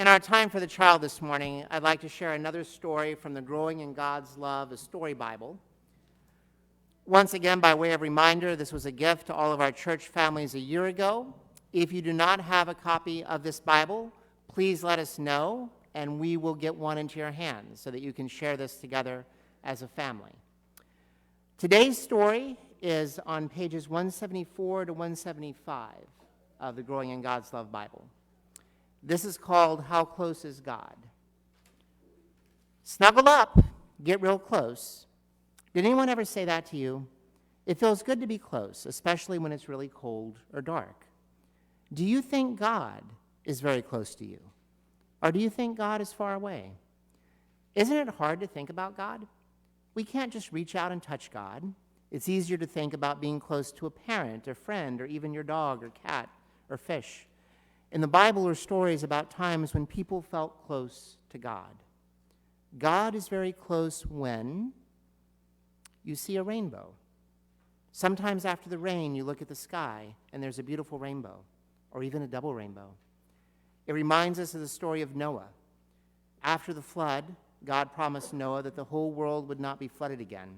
In our time for the child this morning, I'd like to share another story from the Growing in God's Love, a Story Bible. Once again, by way of reminder, this was a gift to all of our church families a year ago. If you do not have a copy of this Bible, please let us know, and we will get one into your hands so that you can share this together as a family. Today's story is on pages 174 to 175 of the Growing in God's Love Bible. This is called How Close is God? Snuggle up, get real close. Did anyone ever say that to you? It feels good to be close, especially when it's really cold or dark. Do you think God is very close to you? Or do you think God is far away? Isn't it hard to think about God? We can't just reach out and touch God. It's easier to think about being close to a parent, a friend, or even your dog or cat or fish. In the Bible are stories about times when people felt close to God. God is very close when you see a rainbow. Sometimes after the rain, you look at the sky and there's a beautiful rainbow, or even a double rainbow. It reminds us of the story of Noah. After the flood, God promised Noah that the whole world would not be flooded again.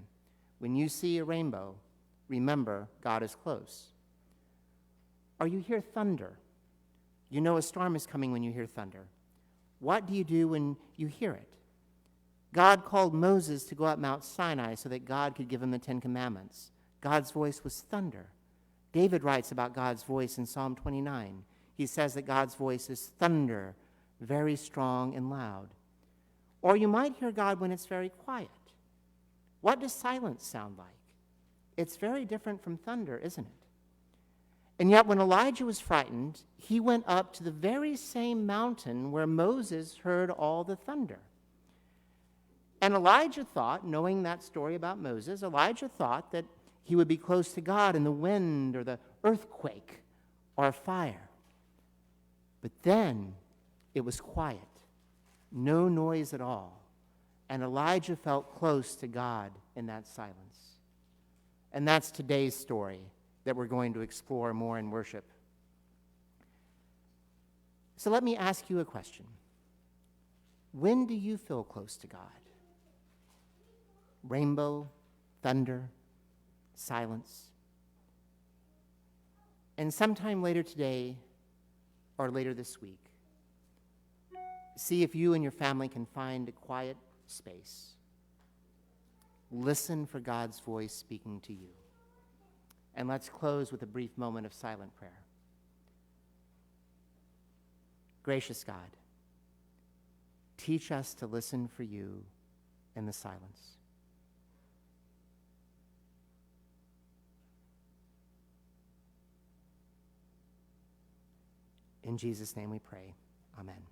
When you see a rainbow, remember God is close. Or you hear thunder. You know a storm is coming when you hear thunder. What do you do when you hear it? God called Moses to go up Mount Sinai so that God could give him the Ten Commandments. God's voice was thunder. David writes about God's voice in Psalm 29. He says that God's voice is thunder, very strong and loud. Or you might hear God when it's very quiet. What does silence sound like? It's very different from thunder, isn't it? And yet when Elijah was frightened, he went up to the very same mountain where Moses heard all the thunder. And Elijah thought, knowing that story about Moses, Elijah thought that he would be close to God in the wind or the earthquake or fire. But then it was quiet, no noise at all, and Elijah felt close to God in that silence. And that's today's story that we're going to explore more in worship. So let me ask you a question. When do you feel close to God? Rainbow, thunder, silence. And sometime later today or later this week, see if you and your family can find a quiet space. Listen for God's voice speaking to you. And let's close with a brief moment of silent prayer. Gracious God, teach us to listen for you in the silence. In Jesus' name we pray. Amen.